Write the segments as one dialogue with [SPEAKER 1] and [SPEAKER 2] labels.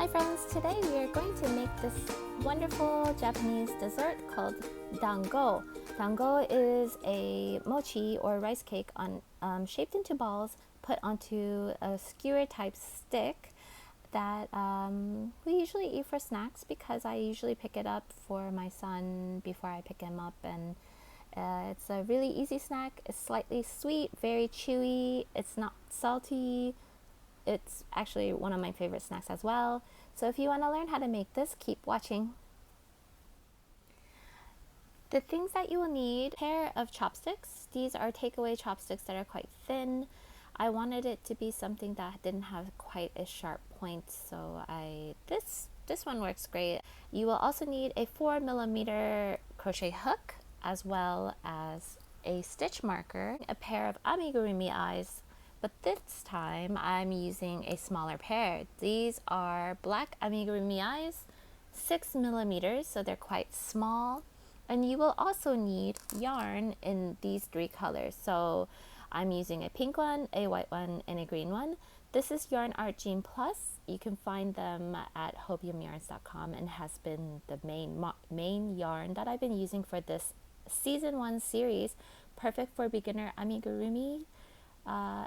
[SPEAKER 1] Hi friends, today we are going to make this wonderful Japanese dessert called Dango. Dango is a mochi or rice cake shaped into balls put onto a skewer type stick that we usually eat for snacks because I usually pick it up for my son before I pick him up, and it's a really easy snack. It's slightly sweet, very chewy, it's not salty. It's actually one of my favorite snacks as well. So if you want to learn how to make this, keep watching. The things that you will need: a pair of chopsticks. These are takeaway chopsticks that are quite thin. I wanted it to be something that didn't have quite a sharp point, so this one works great. You will also need a 4mm crochet hook, as well as a stitch marker, a pair of amigurumi eyes, but this time I'm using a smaller pair. These are black amigurumi eyes, 6mm, so they're quite small. And you will also need yarn in these three colors. So I'm using a pink one, a white one, and a green one. This is Yarn Art Jean Plus. You can find them at hopiumyarns.com, and has been the main yarn that I've been using for this season 1 series. Perfect for beginner amigurumi.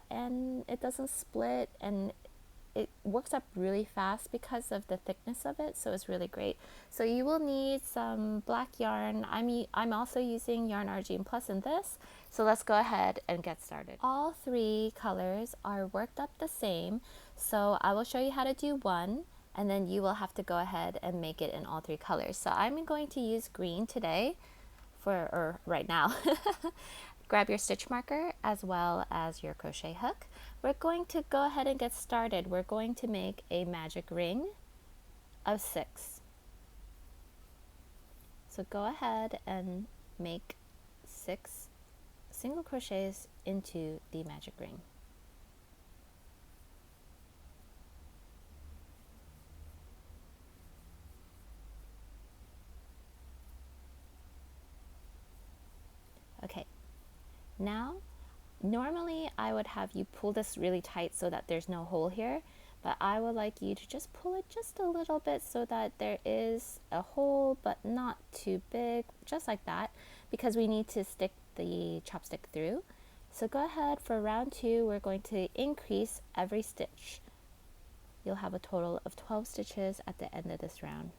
[SPEAKER 1] And it doesn't split, and it works up really fast because of the thickness of it, so it's really great. So you will need some black yarn. I'm also using Yarn Argene Plus in this, so let's go ahead and get started. All three colors are worked up the same, so I will show you how to do one, and then you will have to go ahead and make it in all three colors. So I'm going to use green today or right now. Grab your stitch marker as well as your crochet hook. We're going to go ahead and get started. We're going to make a magic ring of 6. So go ahead and make 6 single crochets into the magic ring. Okay. Now, normally I would have you pull this really tight so that there's no hole here, but I would like you to just pull it just a little bit so that there is a hole, but not too big, just like that, because we need to stick the chopstick through. So go ahead, for round 2, we're going to increase every stitch. You'll have a total of 12 stitches at the end of this round.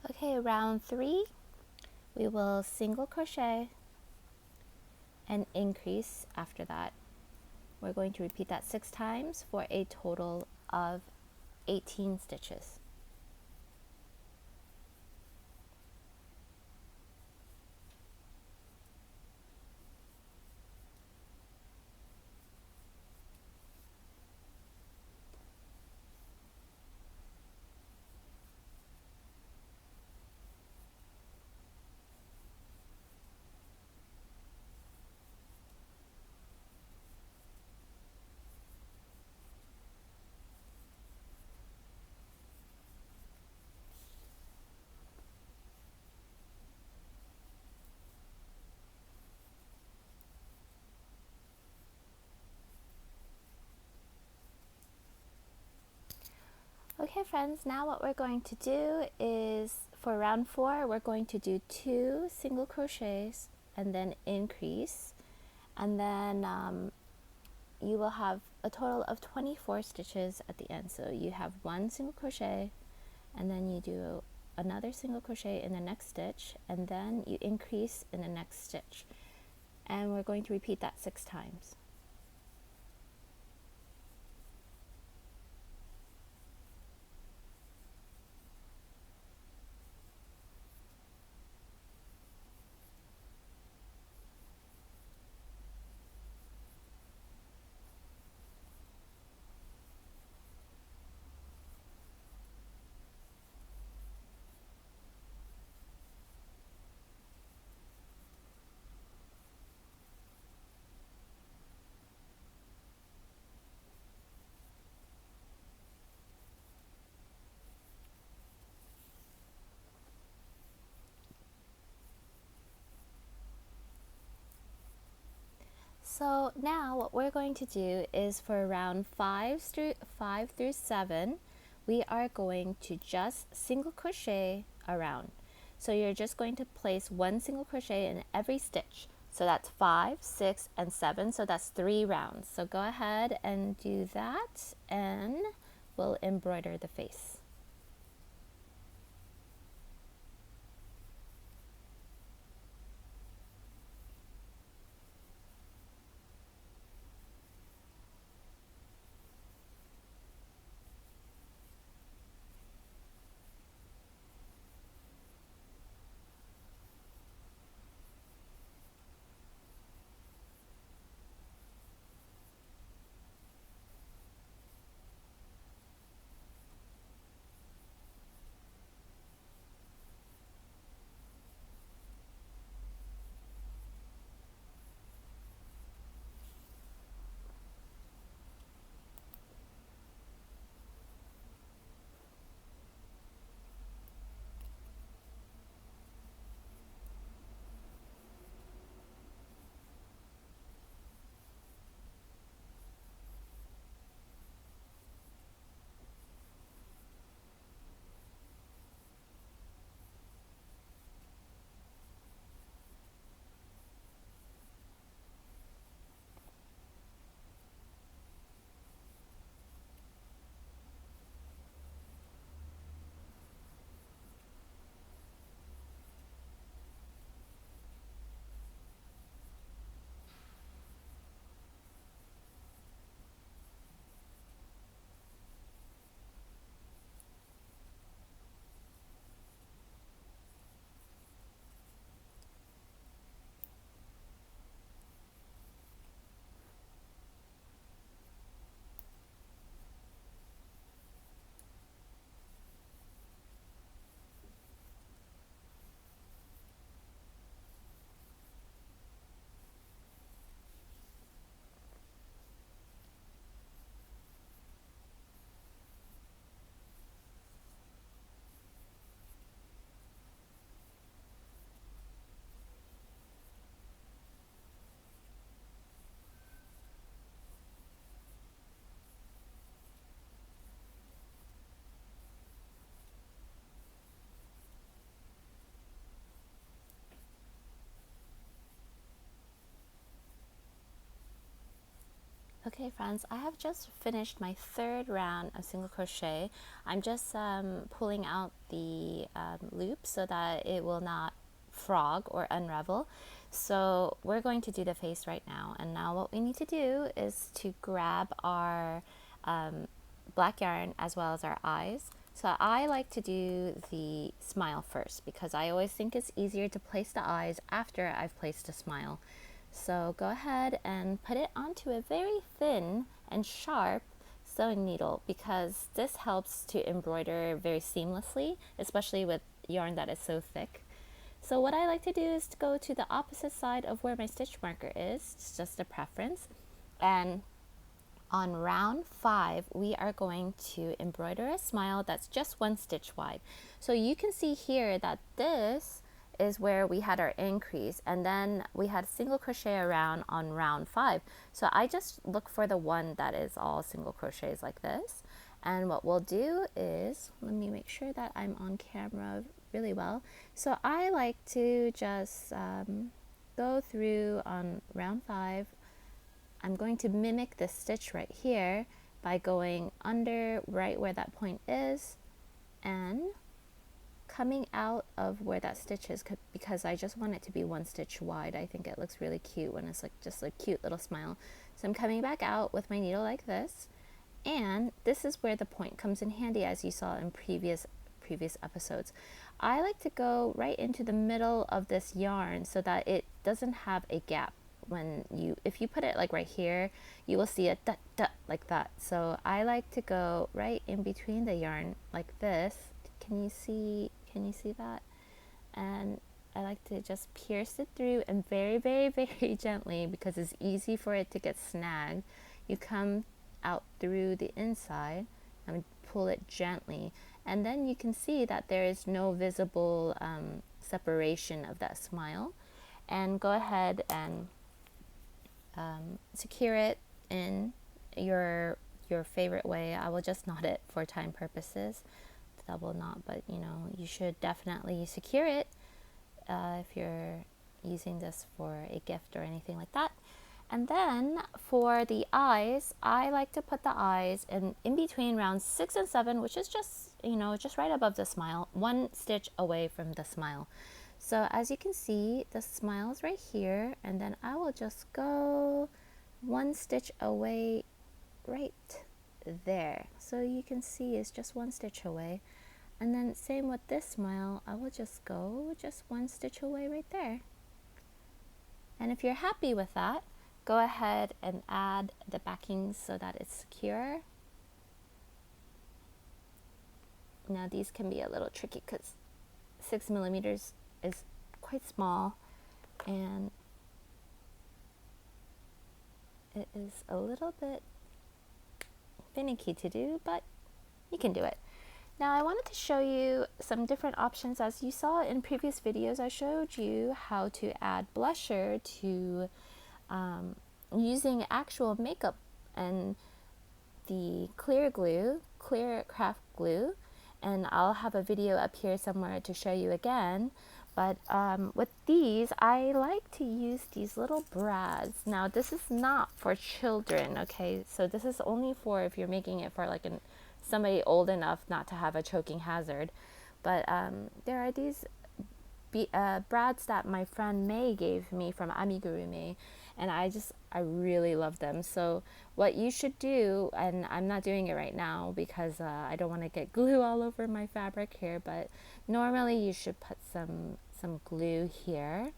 [SPEAKER 1] Okay, round 3, we will single crochet and increase after that. We're going to repeat that 6 times for a total of 18 stitches. Okay friends, now what we're going to do is, for round 4, we're going to do 2 single crochets and then increase, and then you will have a total of 24 stitches at the end. So you have 1 single crochet, and then you do another single crochet in the next stitch, and then you increase in the next stitch, and we're going to repeat that 6 times. So now what we're going to do is for round 5 through 7, we are going to just single crochet around. So you're just going to place one single crochet in every stitch. So that's 5, 6, and 7. So that's 3 rounds. So go ahead and do that and we'll embroider the face. Okay friends, I have just finished my 3rd round of single crochet. I'm just pulling out the loop so that it will not frog or unravel. So we're going to do the face right now, and now what we need to do is to grab our black yarn as well as our eyes. So I like to do the smile first because I always think it's easier to place the eyes after I've placed a smile. So go ahead and put it onto a very thin and sharp sewing needle because this helps to embroider very seamlessly, especially with yarn that is so thick. So what I like to do is to go to the opposite side of where my stitch marker is. It's just a preference. And on round 5, we are going to embroider a smile that's just 1 stitch wide. So you can see here that this is where we had our increase, and then we had single crochet around on round 5. So I just look for the one that is all single crochets like this. And what we'll do is, let me make sure that I'm on camera really well. So I like to just go through on round 5. I'm going to mimic this stitch right here by going under right where that point is and coming out of where that stitch is because I just want it to be 1 stitch wide. I think it looks really cute when it's like just a cute little smile. So I'm coming back out with my needle like this, and this is where the point comes in handy, as you saw in previous episodes. I like to go right into the middle of this yarn so that it doesn't have a gap. If you put it like right here, you will see a dot dot like that. So I like to go right in between the yarn like this. Can you see that? And I like to just pierce it through, and very, very, very gently, because it's easy for it to get snagged. You come out through the inside and pull it gently, and then you can see that there is no visible separation of that smile. And go ahead and secure it in your favorite way. I will just knot it for time purposes, double knot, but you know, you should definitely secure it if you're using this for a gift or anything like that. And then for the eyes, I like to put the eyes in between rounds 6 and 7, which is just, you know, just right above the smile, one stitch away from the smile. So as you can see, the smile is right here, and then I will just go one stitch away right there. So you can see it's just one stitch away. And then same with this smile, I will just go just one stitch away right there. And if you're happy with that, go ahead and add the backings so that it's secure. Now these can be a little tricky because 6mm is quite small and it is a little bit finicky to do, but you can do it. Now I wanted to show you some different options. As you saw in previous videos, I showed you how to add blusher to using actual makeup and the clear craft glue, and I'll have a video up here somewhere to show you again. But with these, I like to use these little brads. Now this is not for children, okay? So this is only for if you're making it for like somebody old enough not to have a choking hazard. But there are these brads that my friend May gave me from Anniegurumi, and I really love them. So what you should do, and I'm not doing it right now because I don't want to get glue all over my fabric here, but normally you should put some glue here,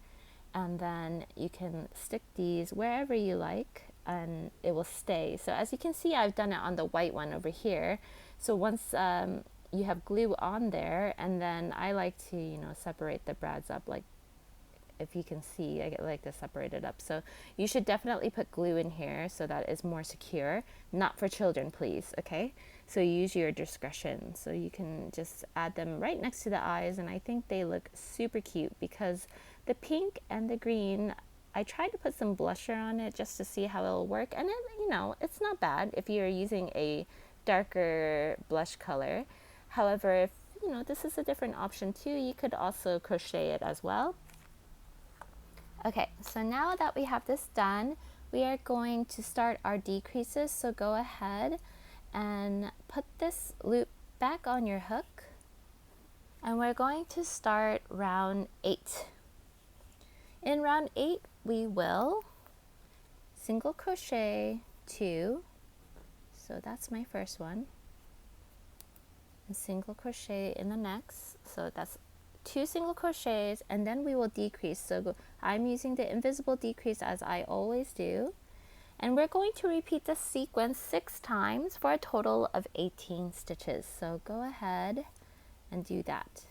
[SPEAKER 1] and then you can stick these wherever you like and it will stay. So as you can see, I've done it on the white one over here. So once you have glue on there, and then I like to, you know, separate the brads up. Like if you can see, I like to separate it up. So you should definitely put glue in here so that it's more secure. Not for children, please, okay? So use your discretion. So you can just add them right next to the eyes, and I think they look super cute because the pink and the green, I tried to put some blusher on it just to see how it'll work, and it, you know, it's not bad if you're using a darker blush color. However, if you know, this is a different option too, you could also crochet it as well. Okay, so now that we have this done, we are going to start our decreases. So go ahead and put this loop back on your hook, and we're going to start round 8. In round 8, we will single crochet 2, so that's my first one, and single crochet in the next, so that's 2 single crochets, and then we will decrease. So I'm using the invisible decrease as I always do, and we're going to repeat the sequence 6 times for a total of 18 stitches. So go ahead and do that.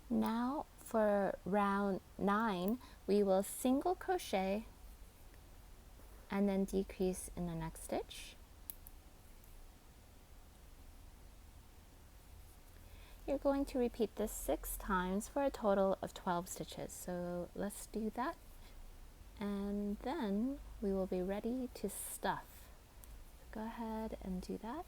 [SPEAKER 1] Now for round 9, we will single crochet and then decrease in the next stitch. You're going to repeat this 6 times for a total of 12 stitches. So let's do that, and then we will be ready to stuff. Go ahead and do that.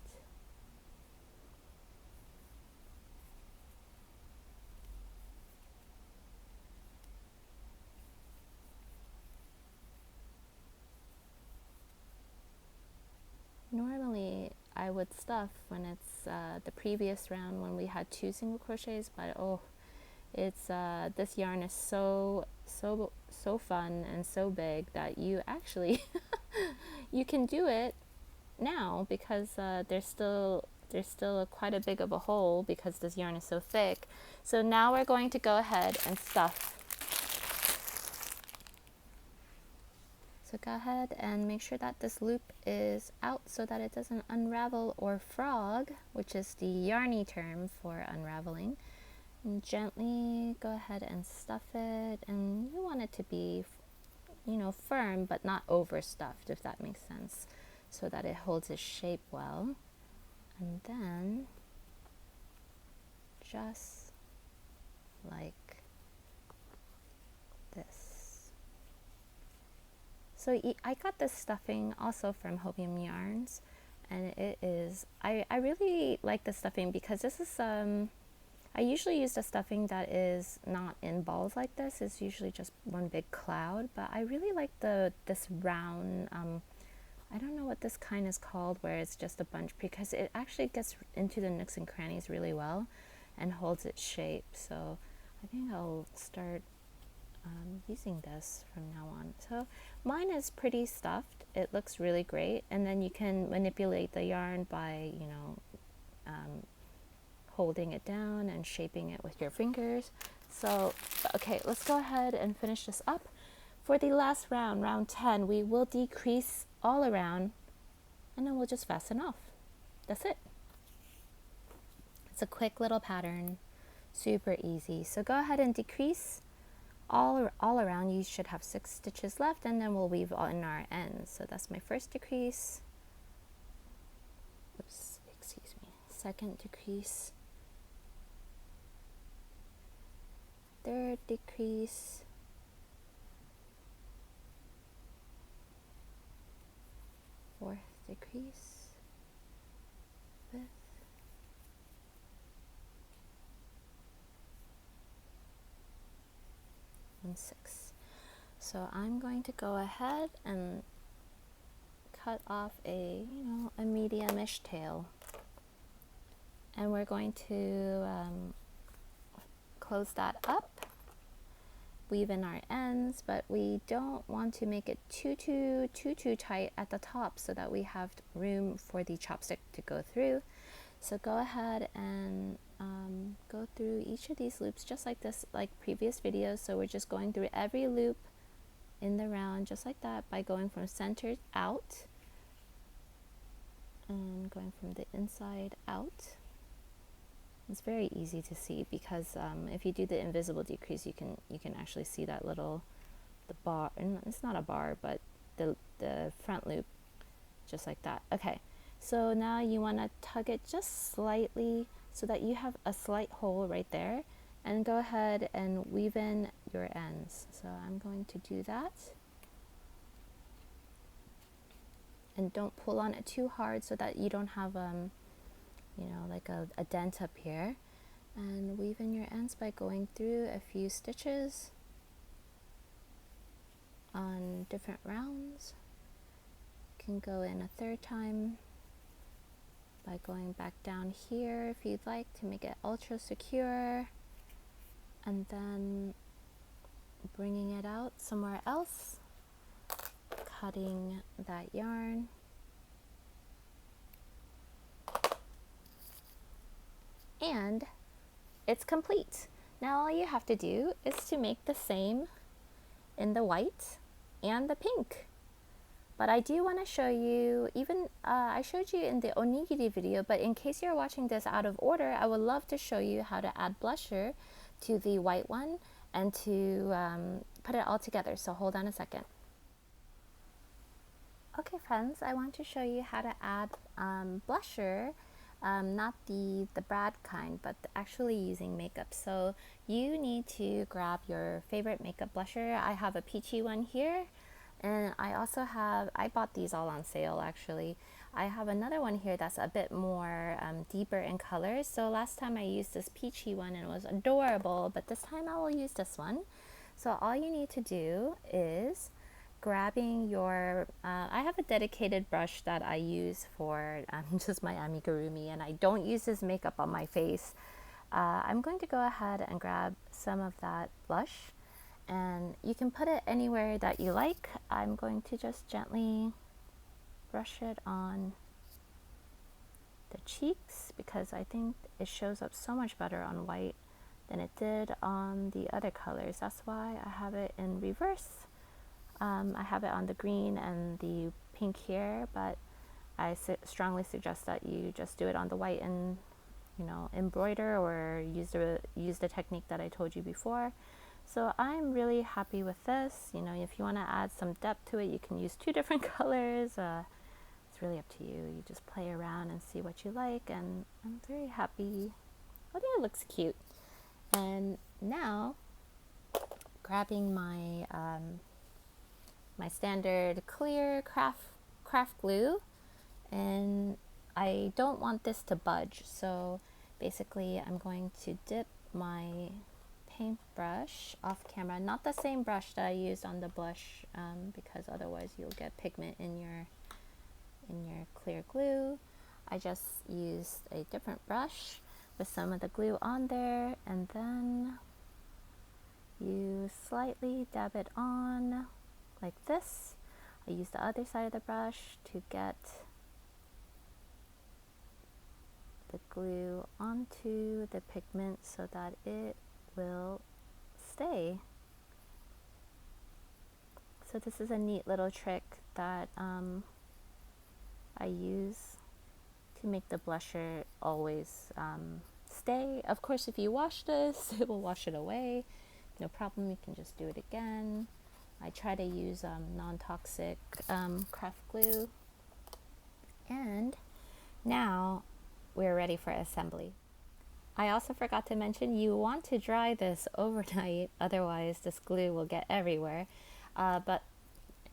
[SPEAKER 1] Normally I would stuff when it's the previous round when we had 2 single crochets, but oh, it's this yarn is so fun and so big that you actually you can do it now because there's still there's still quite a big of a hole because this yarn is so thick. So now we're going to go ahead and stuff. So go ahead and make sure that this loop is out so that it doesn't unravel or frog, which is the yarny term for unraveling. And gently go ahead and stuff it, and you want it to be, you know, firm but not overstuffed, if that makes sense, so that it holds its shape well. And then just like this. So I got this stuffing also from Hobium Yarns, and it is, I really like the stuffing because this is I usually use the stuffing that is not in balls like this. It's usually just one big cloud, but I really like this round, I don't know what this kind is called, where it's just a bunch, because it actually gets into the nooks and crannies really well and holds its shape. So I think I'll start using this from now on. So mine is pretty stuffed. It looks really great, and then you can manipulate the yarn by, you know, holding it down and shaping it with your fingers. So okay, let's go ahead and finish this up. For the last round, round 10, we will decrease all around, and then we'll just fasten off. That's it. It's a quick little pattern, super easy. So go ahead and decrease all around. You should have 6 stitches left, and then we'll weave on our ends. So that's my first decrease. Oops, excuse me. Second decrease. Third decrease. Fourth decrease. Fifth. And sixth. So I'm going to go ahead and cut off a, you know, a medium-ish tail. And we're going to close that up, weave in our ends, but we don't want to make it too tight at the top so that we have room for the chopstick to go through. So go ahead and go through each of these loops just like this, like previous videos. So we're just going through every loop in the round just like that by going from center out and going from the inside out. It's very easy to see because if you do the invisible decrease, you can actually see that little, the bar, and it's not a bar, but the front loop, just like that. Okay, so now you want to tug it just slightly so that you have a slight hole right there, and go ahead and weave in your ends. So I'm going to do that, and don't pull on it too hard so that you don't have you know, like a dent up here. And weave in your ends by going through a few stitches on different rounds. You can go in a third time by going back down here if you'd like to make it ultra secure, and then bringing it out somewhere else, cutting that yarn. And it's complete. Now all you have to do is to make the same in the white and the pink. But I do want to show you, even I showed you in the onigiri video, but in case you're watching this out of order, I would love to show you how to add blusher to the white one and to put it all together. So hold on a second. Okay friends, I want to show you how to add blusher. Not the Brad kind, but actually using makeup. So you need to grab your favorite makeup blusher. I have a peachy one here, and I also have, I bought these all on sale actually. I have another one here that's a bit more deeper in colors. So last time I used this peachy one and it was adorable, but this time I will use this one. So all you need to do is grabbing your, I have a dedicated brush that I use for just my amigurumi, and I don't use this makeup on my face. I'm going to go ahead and grab some of that blush, and you can put it anywhere that you like. I'm going to just gently brush it on the cheeks because I think it shows up so much better on white than it did on the other colors. That's why I have it in reverse. I have it on the green and the pink here, but I strongly suggest that you just do it on the white and, you know, embroider or use the technique that I told you before. So I'm really happy with this. You know, if you want to add some depth to it, you can use 2 different colors. It's really up to you. You just play around and see what you like, and I'm very happy. I think it looks cute. And now, grabbing my my standard clear craft glue, and I don't want this to budge, so basically I'm going to dip my paintbrush off camera, not the same brush that I used on the blush, because otherwise you'll get pigment in your clear glue. I just used a different brush with some of the glue on there, and then you slightly dab it on like this. I use the other side of the brush to get the glue onto the pigment so that it will stay. So this is a neat little trick that I use to make the blusher always stay. Of course, if you wash this, it will wash it away. No problem, you can just do it again. I try to use non-toxic craft glue. And now we're ready for assembly. I also forgot to mention you want to dry this overnight, otherwise this glue will get everywhere. But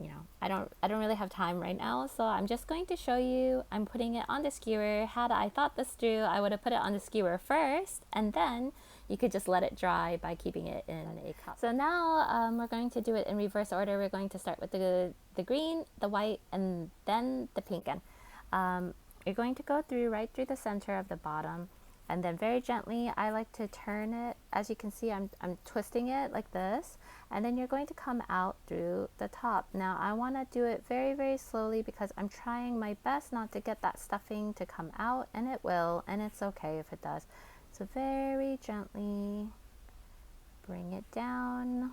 [SPEAKER 1] you know, I don't really have time right now, so I'm just going to show you. I'm putting it on the skewer. Had I thought this through, I would have put it on the skewer first, and then you could just let it dry by keeping it in a cup. So now we're going to do it in reverse order. We're going to start with the green, the white, and then the pink. And you're going to go right through the center of the bottom, and then very gently, I like to turn it. As you can see, I'm twisting it like this, and then you're going to come out through the top. Now I want to do it very, very slowly because I'm trying my best not to get that stuffing to come out, and it will, and it's okay if it does. So very gently bring it down,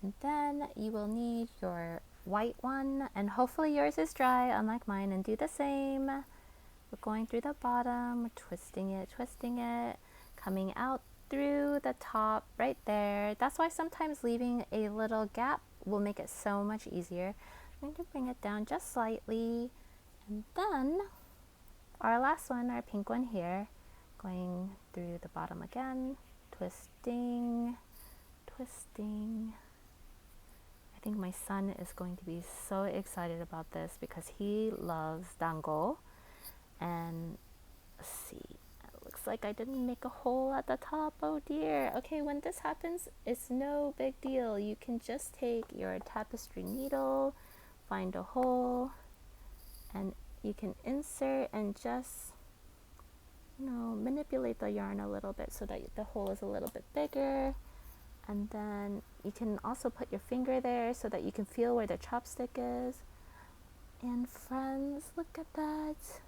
[SPEAKER 1] and then you will need your white one, and hopefully yours is dry unlike mine, and do the same. We're going through the bottom, we're twisting it, coming out through the top right there. That's why sometimes leaving a little gap will make it so much easier. I'm going to bring it down just slightly, and then our last one, our pink one here, going through the bottom again, twisting. I think my son is going to be so excited about this because he loves dango. And let's see, it looks like I didn't make a hole at the top. Oh dear. Okay, when this happens, it's no big deal. You can just take your tapestry needle, find a hole, and you can insert and just, you know, manipulate the yarn a little bit so that the hole is a little bit bigger. And then you can also put your finger there so that you can feel where the chopstick is. And friends, look at that.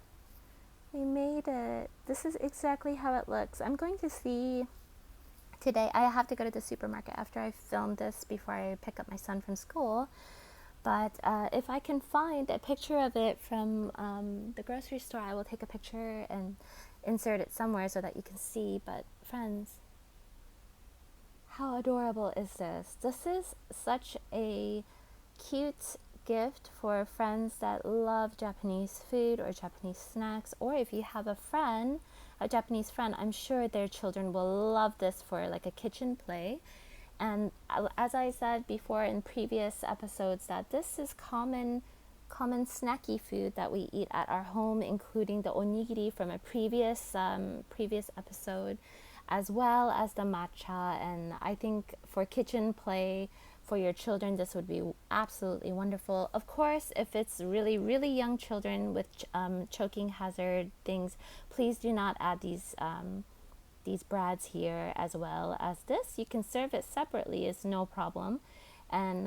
[SPEAKER 1] We made it. This is exactly how it looks. I'm going to see today. I have to go to the supermarket after I film this before I pick up my son from school. But if I can find a picture of it from the grocery store, I will take a picture and insert it somewhere so that you can see. But friends, how adorable is this? This is such a cute gift for friends that love Japanese food or Japanese snacks, or if you have a Japanese friend, I'm sure their children will love this for like a kitchen play. And as I said before in previous episodes, that this is common snacky food that we eat at our home, including the onigiri from a previous episode, as well as the matcha. And I think for kitchen play for your children, this would be absolutely wonderful. Of course, if it's really, really young children with choking hazard things, please do not add these brads here as well as this. You can serve it separately, it's no problem. And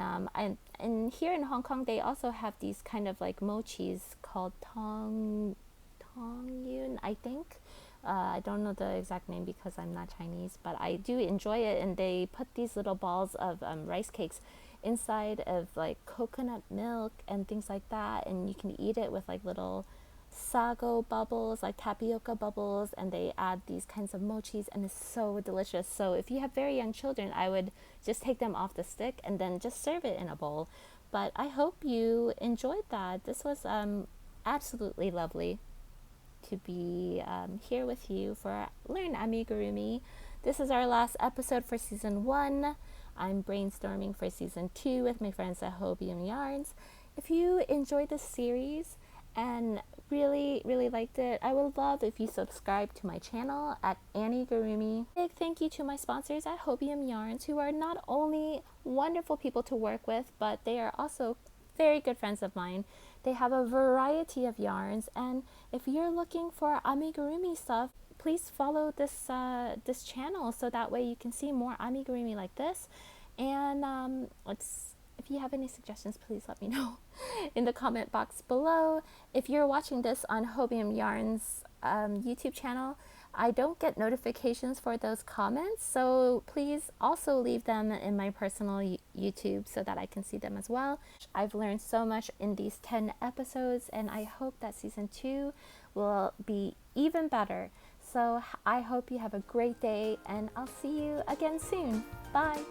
[SPEAKER 1] here in Hong Kong, they also have these kind of like mochis called Hongyun, I think. I don't know the exact name because I'm not Chinese, but I do enjoy it. And they put these little balls of rice cakes inside of like coconut milk and things like that, and you can eat it with like little sago bubbles, like tapioca bubbles, and they add these kinds of mochis, and it's so delicious. So if you have very young children, I would just take them off the stick and then just serve it in a bowl. But I hope you enjoyed that. This was absolutely lovely to be here with you for Learn Amigurumi. This is our last episode for season 1. I'm brainstorming for season 2 with my friends at Hobium Yarns. If you enjoyed this series and really liked it, I would love if you subscribe to my channel at Anniegurumi. Big thank you to my sponsors at Hobium Yarns, who are not only wonderful people to work with, but they are also very good friends of mine. They have a variety of yarns, and if you're looking for amigurumi stuff, please follow this channel so that way you can see more amigurumi like this. And if you have any suggestions, please let me know in the comment box below. If you're watching this on Hobium Yarns YouTube channel, I don't get notifications for those comments, so please also leave them in my personal YouTube so that I can see them as well. I've learned so much in these 10 episodes, and I hope that season 2 will be even better. So I hope you have a great day, and I'll see you again soon. Bye!